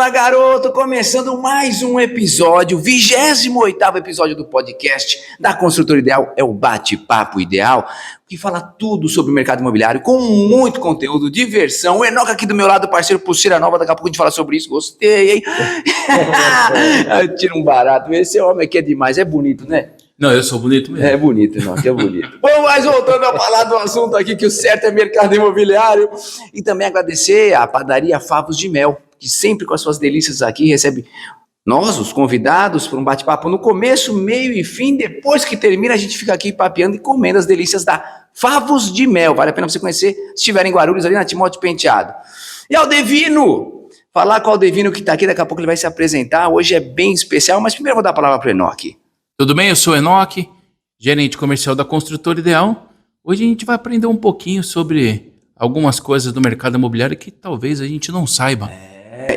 Fala, garoto! Começando mais um episódio, 28º episódio do podcast da Construtora Ideal. É o bate-papo ideal, que fala tudo sobre o mercado imobiliário, com muito conteúdo, diversão. O Enoque aqui do meu lado, parceiro Pulseira Nova, daqui a pouco a gente fala sobre isso. Gostei, hein? Tira um barato. Esse homem aqui é demais, é bonito, né? Não, eu sou bonito mesmo. É bonito, não, que é bonito. Bom, mas voltando a falar do assunto aqui, que o certo é mercado imobiliário. E também agradecer à padaria Favos de Mel, que sempre com as suas delícias aqui recebe nós, os convidados, para um bate-papo no começo, meio e fim. Depois que termina, a gente fica aqui papeando e comendo as delícias da Favos de Mel. Vale a pena você conhecer, se estiver em Guarulhos, ali na Timóteo Penteado. E Aldevino, falar com o Aldevino que está aqui, daqui a pouco ele vai se apresentar. Hoje é bem especial, mas primeiro eu vou dar a palavra para o Enoque. Tudo bem? Eu sou o Enoque, gerente comercial da Construtora Ideal. Hoje a gente vai aprender um pouquinho sobre algumas coisas do mercado imobiliário que talvez a gente não saiba.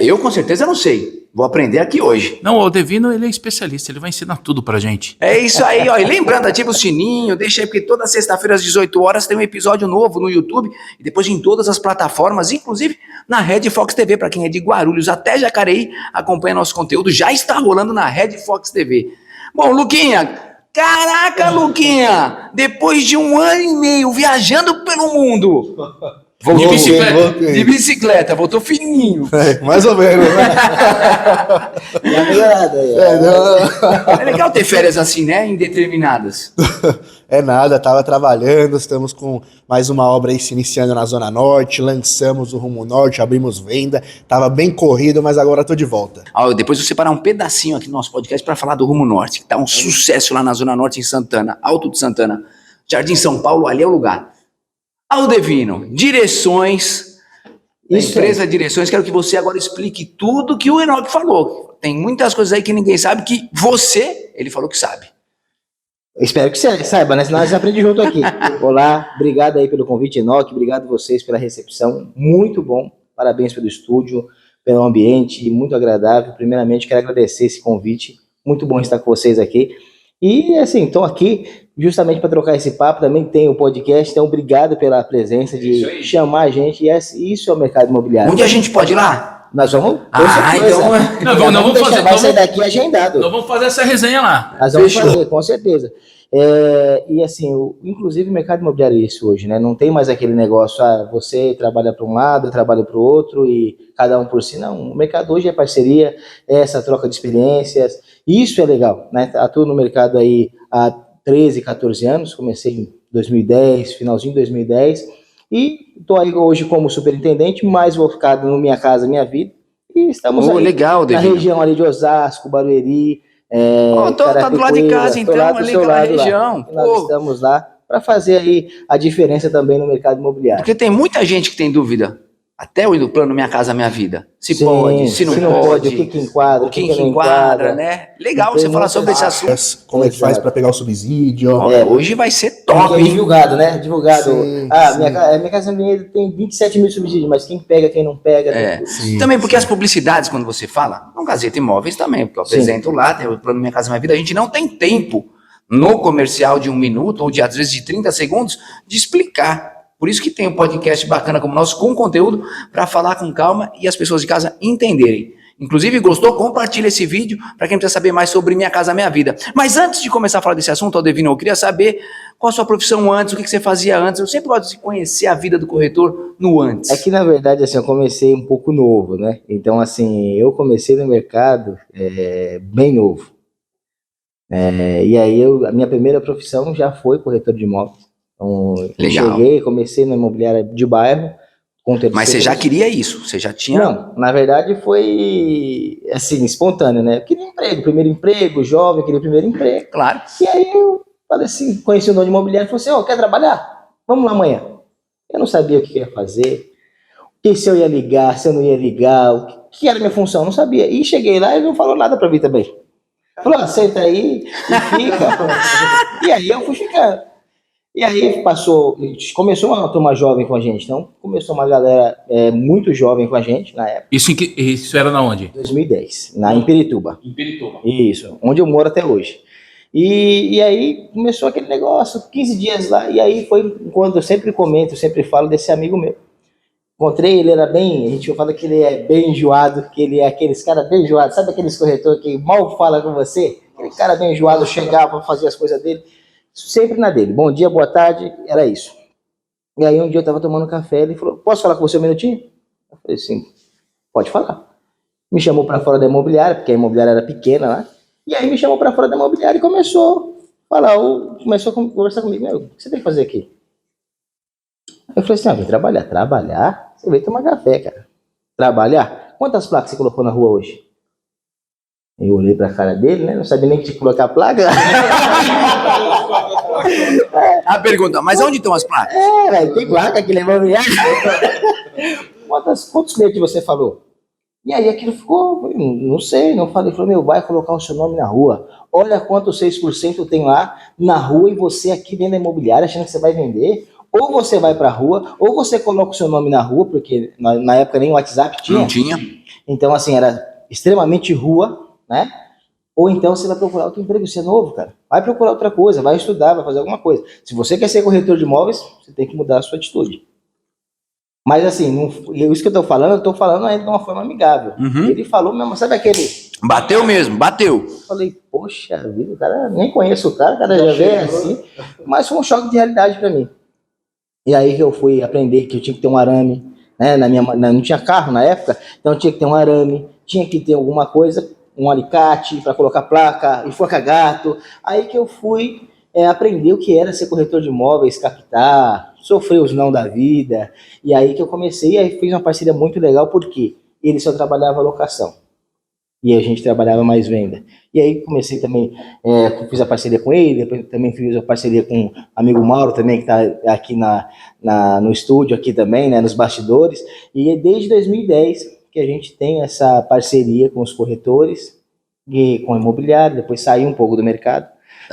Eu com certeza não sei. Vou aprender aqui hoje. Não, o Aldevino, ele é especialista, ele vai ensinar tudo pra gente. É isso aí, ó. E lembrando, ativa o sininho, deixa aí, porque toda sexta-feira às 18 horas tem um episódio novo no YouTube e depois em todas as plataformas, inclusive na Red Fox TV, para quem é de Guarulhos até Jacareí, acompanha nosso conteúdo, já está rolando na Red Fox TV. Bom, Luquinha, caraca, Luquinha, depois de 1 ano e meio viajando pelo mundo, voltou de bicicleta, voltou fininho. Mais ou menos, né? É legal ter férias assim, né, indeterminadas. É nada, tava trabalhando, estamos com mais uma obra aí se iniciando na Zona Norte, lançamos o Rumo Norte, abrimos venda, tava bem corrido, mas agora tô de volta. Depois eu vou separar um pedacinho aqui do nosso podcast para falar do Rumo Norte, que tá um sucesso lá na Zona Norte, em Santana, Alto de Santana, Jardim São Paulo, ali é o lugar. Aldevino, direções, empresa Direções, quero que você agora explique tudo que o Enoque falou. Tem muitas coisas aí que ninguém sabe, que ele falou que sabe. Espero que você saiba, né? Senão nós aprendemos junto aqui. Olá, obrigado aí pelo convite, Enoque, obrigado vocês pela recepção, muito bom, parabéns pelo estúdio, pelo ambiente, muito agradável. Primeiramente, quero agradecer esse convite, muito bom estar com vocês aqui. E assim, estou aqui justamente para trocar esse papo, também tem o podcast, então obrigado pela presença de chamar a gente, e isso é o mercado imobiliário. Onde a gente pode ir lá? Nós vamos... Então... Não vamos fazer... Vai sair daqui agendado. Nós vamos fazer essa resenha lá. Nós vamos fazer, com certeza. E assim, inclusive o mercado imobiliário é isso hoje, né? Não tem mais aquele negócio, você trabalha para um lado, eu trabalho para o outro e cada um por si. Não, o mercado hoje é parceria, é essa troca de experiências. Isso é legal, né? Atuo no mercado aí há 13, 14 anos, comecei em 2010, finalzinho de 2010, e estou aí hoje como superintendente, mais focado no Minha Casa Minha Vida, e estamos aí legal, na região ali de Osasco, Barueri, tá do lado de casa, então, ali naquela região. Nós estamos lá para fazer aí a diferença também no mercado imobiliário. Porque tem muita gente que tem dúvida, até o plano Minha Casa Minha Vida. Se pode, se não pode, o que enquadra, o que enquadra, né? Legal você falar sobre esse assunto. Como é que faz para pegar o subsídio? Hoje vai ser top, hein? Divulgado, né? Divulgado. Sim. Minha Casa Minha Vida tem 27 mil subsídios, mas quem pega, quem não pega... Também porque as publicidades, quando você fala, no Gazeta Imóveis também, porque eu apresento lá, tem o plano Minha Casa Minha Vida, a gente não tem tempo no comercial de 1 minuto, ou às vezes de 30 segundos, de explicar. Por isso que tem um podcast bacana como o nosso, com conteúdo, para falar com calma e as pessoas de casa entenderem. Inclusive, gostou? Compartilha esse vídeo para quem precisa saber mais sobre Minha Casa Minha Vida. Mas antes de começar a falar desse assunto, Aldevino, eu queria saber qual a sua profissão antes, o que você fazia antes. Eu sempre gosto de conhecer a vida do corretor no antes. É que, na verdade, assim, eu comecei um pouco novo, né? Então, assim, eu comecei no mercado bem novo. E aí, a minha primeira profissão já foi corretor de imóveis. Então, eu comecei na imobiliária de bairro. Mas você já queria isso? Você já tinha... Não, na verdade foi assim, espontâneo, né? Eu queria emprego, primeiro emprego, jovem, queria primeiro emprego. Claro. E aí eu falei assim, conheci o dono de imobiliário e falei assim, quer trabalhar? Vamos lá amanhã. Eu não sabia o que ia fazer, se eu ia ligar, se eu não ia ligar, o que era a minha função, não sabia. E cheguei lá e ele não falou nada pra mim também. Falou, senta aí e fica. E aí eu fui ficando. E aí começou uma turma jovem com a gente, então começou uma galera muito jovem com a gente na época. Isso era na onde? 2010, em Pirituba. Em Pirituba. Isso, onde eu moro até hoje. E aí começou aquele negócio, 15 dias lá, e aí foi quando eu sempre comento, eu sempre falo desse amigo meu. Encontrei, ele era bem, a gente fala que ele é bem enjoado, que ele é aqueles cara bem enjoado, sabe aqueles corretores que mal fala com você? Aquele cara bem enjoado, chegava para fazer as coisas dele, sempre na dele. Bom dia, boa tarde, era isso. E aí um dia eu tava tomando café, ele falou, posso falar com você um minutinho? Eu falei, sim, pode falar. Me chamou para fora da imobiliária, porque a imobiliária era pequena lá, e aí me chamou para fora da imobiliária e começou a falar, começou a conversar comigo, o que você tem que fazer aqui? Eu falei assim, vem trabalhar. Trabalhar? Você veio tomar café, cara. Trabalhar? Quantas placas você colocou na rua hoje? Eu olhei pra cara dele, né? Não sabia nem que tinha que colocar a placa. A pergunta, mas onde estão as placas? Velho, tem placa aqui, levou Quantos clientes você falou? E aí aquilo ficou, não sei, não falei. Falei, vai colocar o seu nome na rua. Olha quanto 6% tem lá na rua e você aqui dentro da imobiliária achando que você vai vender. Ou você vai pra rua, ou você coloca o seu nome na rua, porque na época nem o WhatsApp tinha. Não tinha. Então, assim, era extremamente rua, né? Ou então você vai procurar outro emprego, você é novo, cara. Vai procurar outra coisa, vai estudar, vai fazer alguma coisa. Se você quer ser corretor de imóveis, você tem que mudar a sua atitude. Mas assim, não, isso que eu tô falando ainda de uma forma amigável. Uhum. Ele falou mesmo, sabe aquele... Bateu mesmo, bateu. Eu falei, poxa vida, o cara, nem conheço o cara já veio assim. Mas foi um choque de realidade pra mim. E aí que eu fui aprender que eu tinha que ter um arame, né? Não tinha carro na época, então tinha que ter um arame, tinha que ter alguma coisa, um alicate para colocar placa, enforca-gato. Aí que eu fui aprender o que era ser corretor de imóveis, captar, sofrer os não da vida. E aí que eu comecei, aí fiz uma parceria muito legal, porque ele só trabalhava locação. E a gente trabalhava mais venda. E aí comecei também, fiz a parceria com ele, depois também fiz a parceria com o amigo Mauro também, que está aqui no estúdio aqui também, né, nos bastidores. E desde 2010 que a gente tem essa parceria com os corretores e com a imobiliária, depois saí um pouco do mercado.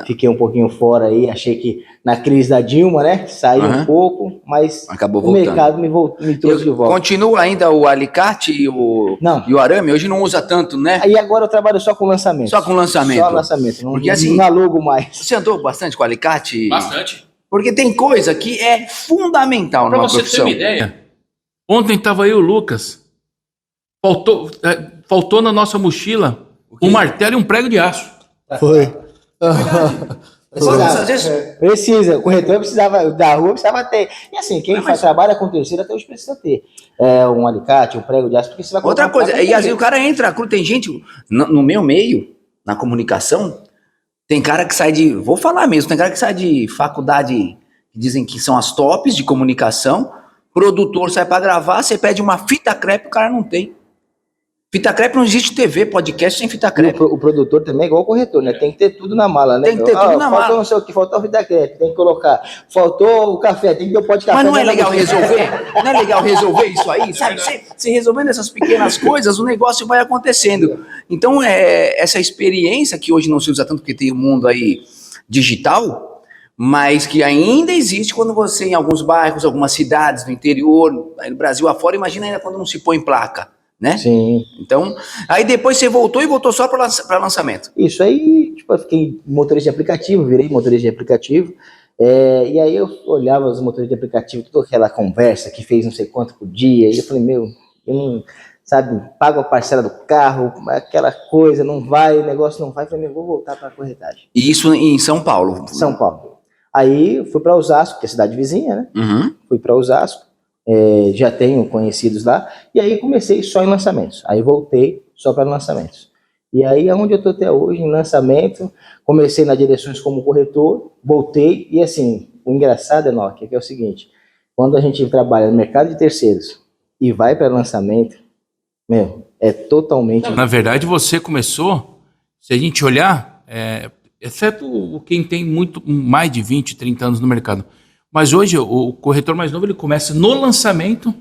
Fiquei um pouquinho fora aí, achei que na crise da Dilma, né, saí um pouco, mas acabou o voltando. Mercado me trouxe de volta. Continua ainda o alicate e o arame? Hoje não usa tanto, né? Aí agora eu trabalho só com lançamento. Só com lançamento? Só lançamento, porque, assim, não alugo mais. Você andou bastante com alicate? Bastante. Porque tem coisa que é fundamental Pra numa você profissão. ter uma ideia, ontem tava aí o Lucas, faltou na nossa mochila um martelo e um prego de aço. Foi. Precisa, o corretor precisava, da rua precisava ter. E assim, quem trabalha com terceiro até hoje precisa ter um alicate, um prego de aço, porque você vai Outra coisa, e às vezes o cara entra, tem gente, no meu meio, na comunicação, tem cara que sai de, vou falar mesmo, tem cara que sai de faculdade, que dizem que são as tops de comunicação, produtor sai pra gravar, você pede uma fita crepe, o cara não tem. Fita crepe não existe TV, podcast sem fita crepe. O produtor também é igual o corretor, né? Tem que ter tudo na mala, né? Tem que ter tudo na mala. Faltou não sei o que, faltou a fita crepe, tem que colocar. Faltou o café, tem que ter o pó de café. Mas não é legal resolver? Não é legal resolver isso aí? Sabe? Você resolvendo essas pequenas coisas, o negócio vai acontecendo. Então, essa experiência que hoje não se usa tanto, porque tem o mundo aí digital, mas que ainda existe quando você, em alguns bairros, algumas cidades do interior, aí no Brasil afora, imagina ainda quando não se põe placa. Né? Sim. Então, aí depois você voltou só para lançamento. Isso aí, tipo, eu fiquei motorista de aplicativo, virei motorista de aplicativo, e aí eu olhava os motoristas de aplicativo, toda aquela conversa que fez não sei quanto por dia, e eu falei, eu não, sabe, pago a parcela do carro, aquela coisa, não vai, o negócio não vai, eu falei, vou voltar para a corretagem. E isso em São Paulo? São Paulo. Aí fui para Osasco, que é a cidade vizinha, né? Uhum. Fui para Osasco. Já tenho conhecidos lá, e aí comecei só em lançamentos, aí voltei só para lançamentos, e aí é onde eu estou até hoje, em lançamento, comecei nas direções como corretor, voltei, e assim, o engraçado, Enoque, que é o seguinte, quando a gente trabalha no mercado de terceiros e vai para lançamento, é totalmente... Na verdade, você começou, se a gente olhar, exceto quem tem muito mais de 20, 30 anos no mercado, mas hoje o corretor mais novo ele começa no lançamento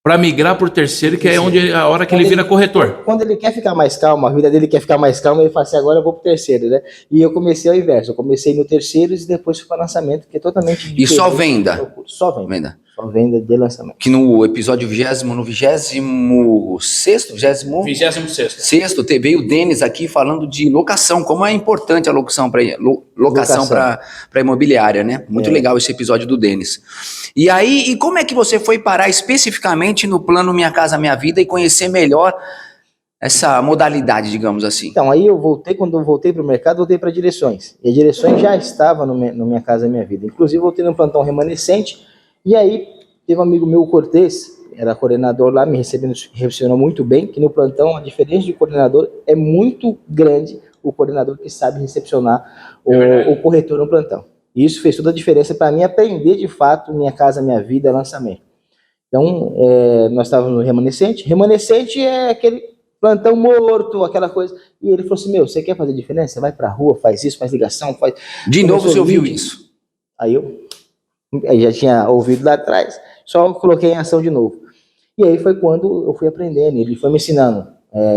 para migrar para o terceiro, que é onde a hora que ele vira corretor. Quando ele quer ficar mais calmo, a vida dele quer ficar mais calma, ele fala assim, agora eu vou para o terceiro, né? E eu comecei ao inverso, eu comecei no terceiro e depois fui para lançamento, que é totalmente diferente. E só venda? Só venda. Só venda de lançamento. Que no episódio 26º, 26º. veio o Denis aqui falando de locação, como é importante a locação para imobiliária, né? Muito legal esse episódio do Denis. E aí, e como é que você foi parar especificamente no plano Minha Casa Minha Vida e conhecer melhor essa modalidade, digamos assim? Então, aí quando eu voltei para o mercado, voltei para direções. E a direções já estava no Minha Casa Minha Vida. Inclusive, voltei no plantão remanescente, e aí teve um amigo meu, o Cortez, era coordenador lá, me recepcionou muito bem, que no plantão a diferença de coordenador é muito grande, o coordenador que sabe recepcionar o corretor no plantão. E isso fez toda a diferença para mim aprender de fato Minha Casa Minha Vida, lançamento. Então, nós estávamos no remanescente. Remanescente é aquele plantão morto, aquela coisa. E ele falou assim, você quer fazer diferença? Você vai pra rua, faz isso, faz ligação, faz... De novo você ouviu isso? Aí eu já tinha ouvido lá atrás, só coloquei em ação de novo. E aí foi quando eu fui aprendendo, ele foi me ensinando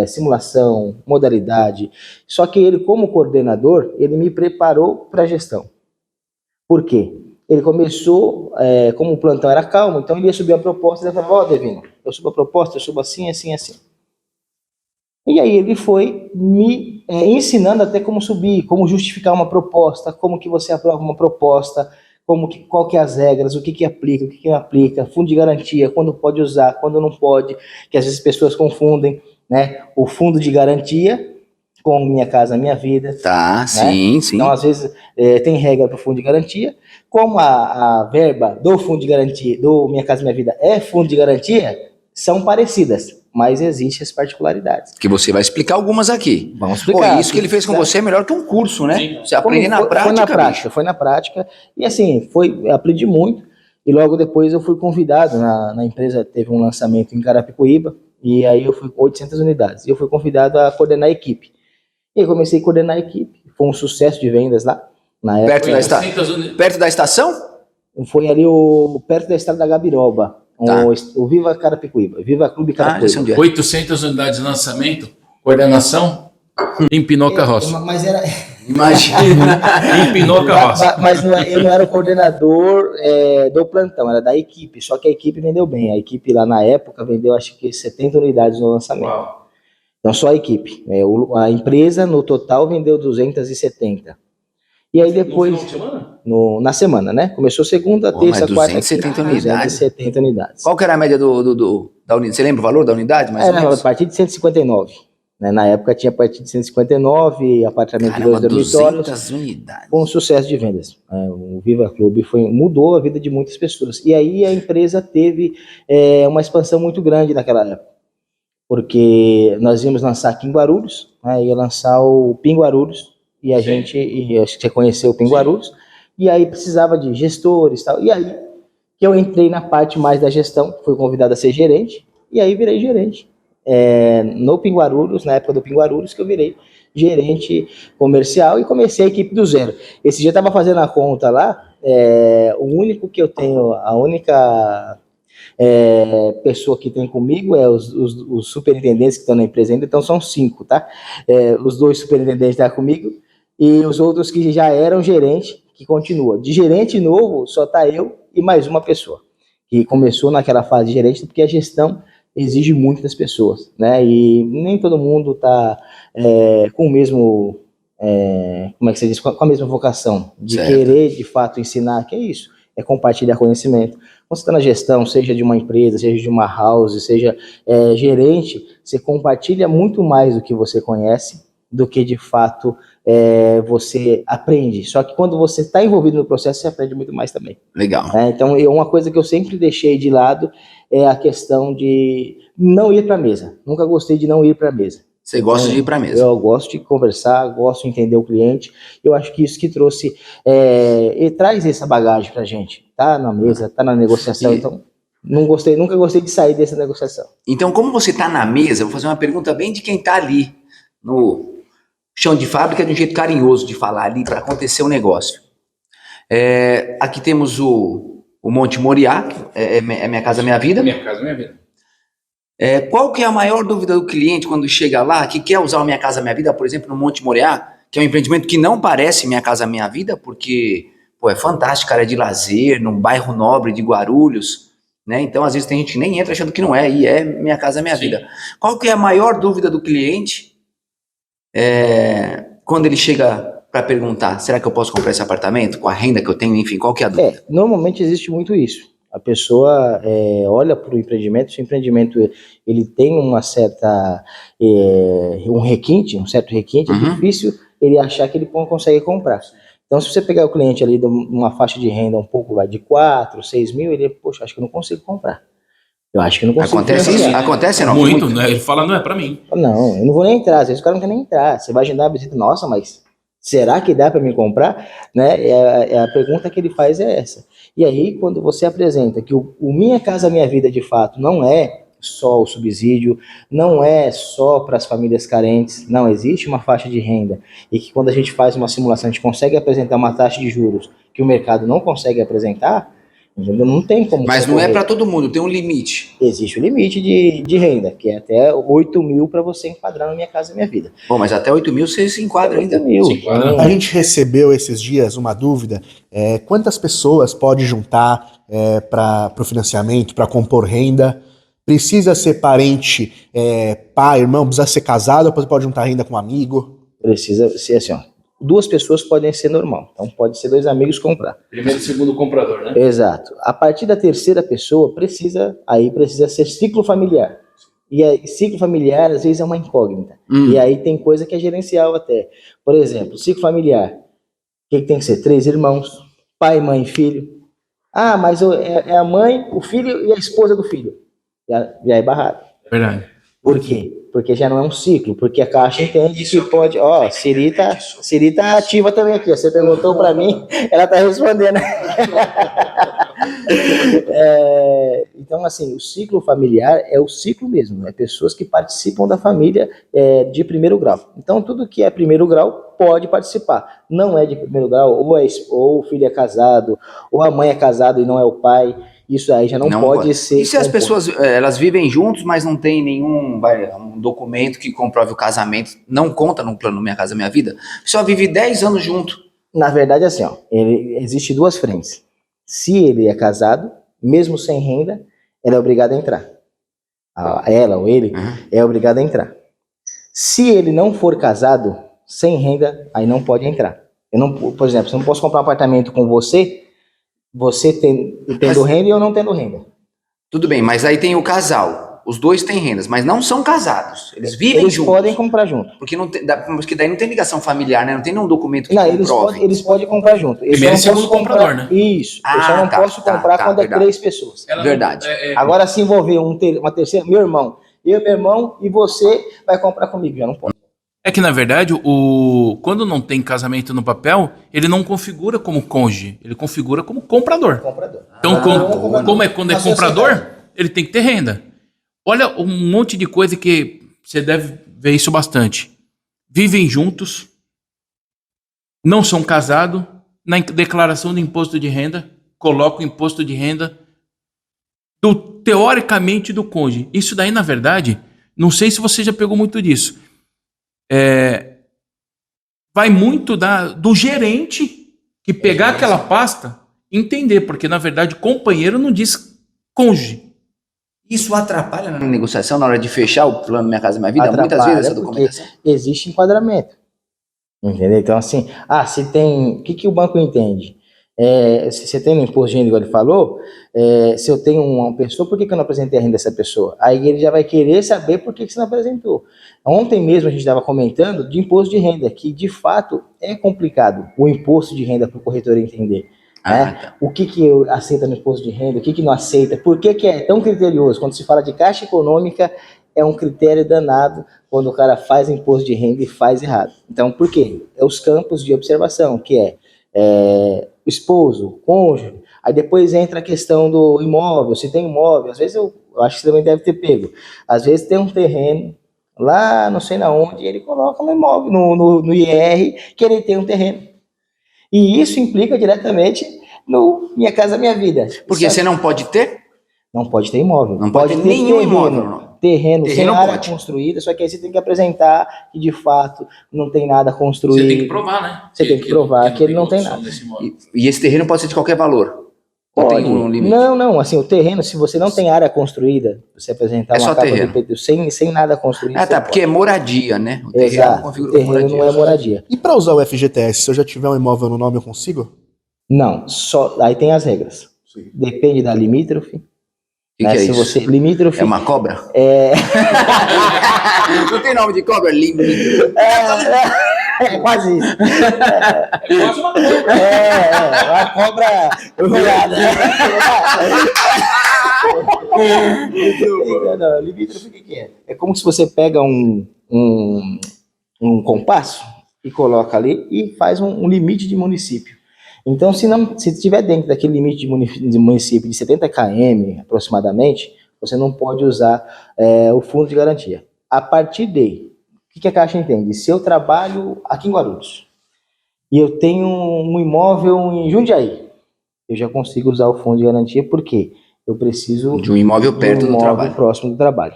simulação, modalidade. Só que ele, como coordenador, ele me preparou para a gestão. Por quê? Ele começou, como o plantão era calmo, então ele ia subir a proposta, ele falava, Devino, eu subo a proposta, eu subo assim, assim, assim. E aí ele foi me ensinando até como subir, como justificar uma proposta, como que você aprova uma proposta, qual que é as regras, o que aplica, o que não aplica, fundo de garantia, quando pode usar, quando não pode, que às vezes as pessoas confundem, né? O fundo de garantia com Minha Casa Minha Vida. Tá, né? sim. Então, às vezes, tem regra para o fundo de garantia, como a verba do fundo de garantia, do Minha Casa Minha Vida é fundo de garantia, são parecidas, mas existem as particularidades. Que você vai explicar algumas aqui. Vamos explicar. Isso que ele fez com você é melhor que um curso, né? Sim. Você aprende na prática. Foi na prática. E assim, aprendi muito. E logo depois eu fui convidado, na empresa teve um lançamento em Carapicuíba, e aí eu fui com 800 unidades. E eu fui convidado a coordenar a equipe. E eu comecei a coordenar a equipe. Foi um sucesso de vendas lá. Na época, Perto da estação? Foi ali perto da estrada da Gabiroba. Tá. O Viva Carapicuíba, Viva Clube Carapicuíba. 800 unidades de lançamento, coordenação, empinou a carroça. Mas era... Imagina. Empinou a carroça. Mas eu não era o coordenador do plantão, era da equipe, só que a equipe vendeu bem. A equipe lá na época vendeu acho que 70 unidades no lançamento. Uau. Então só a equipe. A empresa no total vendeu 270. E aí depois... No final de semana? Na semana, né? Começou segunda, terça, quarta... 270 unidades. 270 unidades. Qual que era a média da unidade? Você lembra o valor da unidade? Mais ou menos? A partir de 159. Né? Na época tinha a partir de 159, apartamento de 2 dormitórios. 200 unidades. Com sucesso de vendas. O Viva Clube mudou a vida de muitas pessoas. E aí a empresa teve uma expansão muito grande naquela época. Porque nós íamos lançar aqui em Guarulhos, ia lançar o PIN Guarulhos, e acho que você conheceu o PIN Guarulhos, e aí precisava de gestores e tal. E aí que eu entrei na parte mais da gestão, fui convidado a ser gerente, e aí virei gerente. No PIN Guarulhos, na época do PIN Guarulhos, que eu virei gerente comercial e comecei a equipe do zero. Esse dia eu estava fazendo a conta lá, o único que eu tenho, a única pessoa que tem comigo os superintendentes que estão na empresa ainda, então são 5, tá? Os 2 superintendentes estão comigo e os outros que já eram gerente, que continua. De gerente novo, só tá eu e mais uma pessoa, que começou naquela fase de gerente, porque a gestão exige muito das pessoas, né? E nem todo mundo tá com o mesmo, como é que você diz, com a mesma vocação de querer, de fato, ensinar, que é isso, é compartilhar conhecimento. Quando você está na gestão, seja de uma empresa, seja de uma house, seja gerente, você compartilha muito mais do que você conhece, do que de fato você aprende. Só que quando você está envolvido no processo, você aprende muito mais também. Legal. Então, uma coisa que eu sempre deixei de lado é a questão de não ir para a mesa. Nunca gostei de não ir para a mesa. Você gosta de ir para a mesa? Eu gosto de conversar, gosto de entender o cliente. Eu acho que isso que trouxe e traz essa bagagem para a gente. Tá na mesa, tá na negociação. Então, nunca gostei de sair dessa negociação. Então, como você está na mesa, eu vou fazer uma pergunta bem de quem está ali no chão de fábrica, de um jeito carinhoso de falar ali para acontecer o negócio. Aqui temos o Monte Moriá, Minha Casa Minha Vida. Minha Casa Minha Vida. Qual que é a maior dúvida do cliente quando chega lá, que quer usar o Minha Casa Minha Vida, por exemplo, no Monte Moriá, que é um empreendimento que não parece Minha Casa Minha Vida, porque é fantástico, área de lazer, num bairro nobre de Guarulhos, né? Então, às vezes tem gente que nem entra achando que não é, e é Minha Casa Minha Sim. Vida. Qual que é a maior dúvida do cliente quando ele chega para perguntar, será que eu posso comprar esse apartamento com a renda que eu tenho, enfim, qual que é a dúvida? Normalmente existe muito isso. A pessoa olha para o empreendimento, se o empreendimento ele tem uma certa um certo requinte, é difícil ele achar que ele consegue comprar. Então, se você pegar o cliente ali de uma faixa de renda um pouco de 4, 6 mil, ele, poxa, acho que eu não consigo comprar. Eu acho que eu não consigo Acontece isso? financiar. Acontece não? Muito, né? Ele fala, não é pra mim. Não, eu não vou nem entrar. Às vezes o cara não quer nem entrar. Você vai agendar a visita, nossa, mas será que dá para me comprar? Né? A pergunta que ele faz é essa. E aí, quando você apresenta que o Minha Casa Minha Vida, de fato, não é só o subsídio, não é só para as famílias carentes, não, existe uma faixa de renda, e que quando a gente faz uma simulação, a gente consegue apresentar uma taxa de juros que o mercado não consegue apresentar, entendeu? Não tem como. Mas não é para todo mundo, tem um limite. Existe o limite de renda, que é até 8 mil para você enquadrar na Minha Casa Minha Vida. Bom, mas até 8 mil você se enquadra ainda. 8 mil. Se enquadra. A gente recebeu esses dias uma dúvida, quantas pessoas pode juntar para o financiamento, para compor renda? Precisa ser parente, pai, irmão, precisa ser casado ou pode juntar renda com um amigo? Precisa ser assim, ó. 2 pessoas podem ser normal, então pode ser 2 amigos comprar. Primeiro e segundo comprador, né? Exato. A partir da terceira pessoa, precisa ser ciclo familiar. E ciclo familiar, às vezes, é uma incógnita. E aí tem coisa que é gerencial até. Por exemplo, ciclo familiar. O que tem que ser? 3 irmãos, pai, mãe, filho. Ah, mas é a mãe, o filho e a esposa do filho. Já é barrado. Verdade. Por quê? Porque já não é um ciclo, porque a Caixa entende que pode... Ó, Siri tá ativa também aqui, ó. Você perguntou para mim, ela tá respondendo. Então, assim, o ciclo familiar é o ciclo mesmo, é pessoas que participam da família de primeiro grau. Então, tudo que é primeiro grau pode participar. Não é de primeiro grau, ou o filho é casado, ou a mãe é casada e não é o pai. Isso aí já não pode ser. E se as pessoas elas vivem juntos, mas não tem nenhum um documento que comprove o casamento, não conta no plano Minha Casa Minha Vida? Só vive 10 anos junto. Na verdade, assim, ó, existe 2 frentes. Se ele é casado, mesmo sem renda, ela é obrigada a entrar. Ela ou ele é obrigado a entrar. Se ele não for casado, sem renda, aí não pode entrar. Por exemplo, eu não posso comprar um apartamento com você tendo renda e eu não tendo renda. Tudo bem, mas aí tem o casal. Os dois têm rendas, mas não são casados. Eles vivem Eles juntos. podem comprar junto. Porque daí não tem ligação familiar, né? Não tem nenhum documento que Não, comprove. eles podem comprar junto. Primeiro e segundo comprador, né? Isso. Eu só não posso comprar quando verdade. é 3 pessoas. Verdade. Agora, se envolver uma terceira, meu irmão e você vai comprar comigo, já não pode. É que, na verdade, quando não tem casamento no papel, ele não configura como cônjuge, ele configura como comprador. Então, quando é comprador, ele tem que ter renda. Olha um monte de coisa que você deve ver isso bastante. Vivem juntos, não são casados, na declaração do imposto de renda, coloca o imposto de renda teoricamente do cônjuge. Isso daí, na verdade, não sei se você já pegou muito disso. Vai muito do gerente que pegar aquela pasta e entender, porque na verdade companheiro não diz cônjuge. Isso atrapalha na negociação na hora de fechar o plano Minha Casa Minha Vida? Atrapalha, Muitas vezes essa porque documentação. existe enquadramento. Entendeu? Então, assim, se tem... O que o banco entende? Se você tem no imposto de renda, igual ele falou, se eu tenho uma pessoa, por que eu não apresentei a renda dessa pessoa? Aí ele já vai querer saber por que você não apresentou. Ontem mesmo a gente estava comentando de imposto de renda, que de fato é complicado o imposto de renda para o corretor entender. Tá. O que eu aceita no imposto de renda, o que não aceita, por que é tão criterioso? Quando se fala de Caixa Econômica, é um critério danado quando o cara faz imposto de renda e faz errado. Então, por quê? É os campos de observação, que o esposo, o cônjuge, aí depois entra a questão do imóvel, se tem imóvel, às vezes eu acho que você também deve ter pego, às vezes tem um terreno lá não sei na onde, e ele coloca no imóvel, no IR, que ele tem um terreno. E isso implica diretamente no Minha Casa Minha Vida. Porque você não pode ter? Não pode ter imóvel. Não pode ter nenhum terreno, imóvel. Não. Terreno sem área pode. construída, só que aí você tem que apresentar que de fato não tem nada construído. Você tem que provar, né? Você tem que provar que ele não tem nada. E esse terreno pode ser de qualquer valor. Ou Pode. tem um limite? Não, assim, o terreno, se você não tem área construída, você apresentar É só uma capa terreno. do IPTU sem nada construído, Ah, você tá, porque é pode. moradia, né? O terreno Exato, o configura terreno não é moradia. E para usar o FGTS, se eu já tiver um imóvel no nome, eu consigo? Não, só aí tem as regras. Sim. Depende da limítrofe. O que é se isso? você limítrofe É uma cobra? é Não tem nome de cobra? Limite. quase isso. É quase uma cobra. Uma cobra enrolada. Não, limítrofe o que é? É como se você pega um compasso e coloca ali e faz um limite de município. Então, se estiver dentro daquele limite de município de 70 km aproximadamente, você não pode usar o fundo de garantia. A partir daí, o que a Caixa entende? Se eu trabalho aqui em Guarulhos e eu tenho um imóvel em Jundiaí, eu já consigo usar o fundo de garantia porque eu preciso De um imóvel perto do trabalho. próximo do trabalho.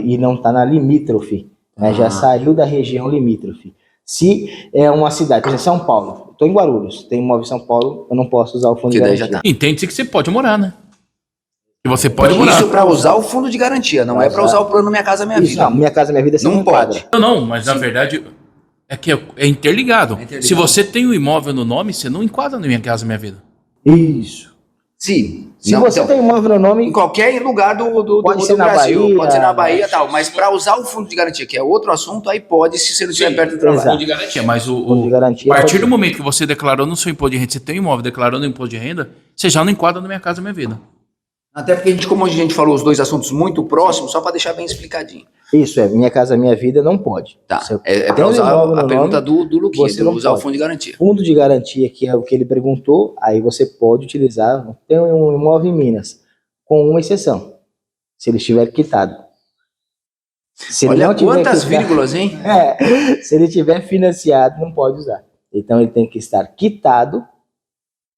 E não está na limítrofe, né? Já saiu da região limítrofe. Se é uma cidade, por exemplo, São Paulo, estou em Guarulhos, tem imóvel em São Paulo, eu não posso usar o fundo de Que daí já garantia. tá. Entende-se que você pode morar, né? Que você pode morar. Isso para usar o fundo de garantia, não é para usar o plano Minha Casa Minha Isso, Vida. não, Minha Casa Minha Vida você Não não pode. enquadra. Não, mas na verdade é que é interligado. interligado. Se você tem um imóvel no nome, você não enquadra na Minha Casa Minha Vida. Isso. Sim. Se Não, você então, tem imóvel no em nome, qualquer lugar do Pode ser na Brasil, Bahia, pode ser na Bahia né? e tal, mas para usar o fundo de garantia, que é outro assunto, aí pode se você não estiver perto do trabalho. exato. De garantia, mas Fundo de garantia a partir pode do ser. momento que você declarou no seu imposto de renda, você tem um imóvel declarando no imposto de renda, você já não enquadra na Minha Casa Minha Vida. Até porque como a gente falou os dois assuntos muito próximos, só para deixar bem explicadinho. Isso Minha Casa Minha Vida não pode. Tá, Se eu é para tenho usar imóvel a no pergunta nome, do Luquinha, você de não usar o pode. fundo de garantia. Fundo de garantia, que é o que ele perguntou, aí você pode utilizar. Tem um imóvel em Minas, com uma exceção, se ele estiver quitado. Se ele Olha não tiver quantas quitado- vírgulas, hein? se ele tiver financiado, não pode usar. Então ele tem que estar quitado,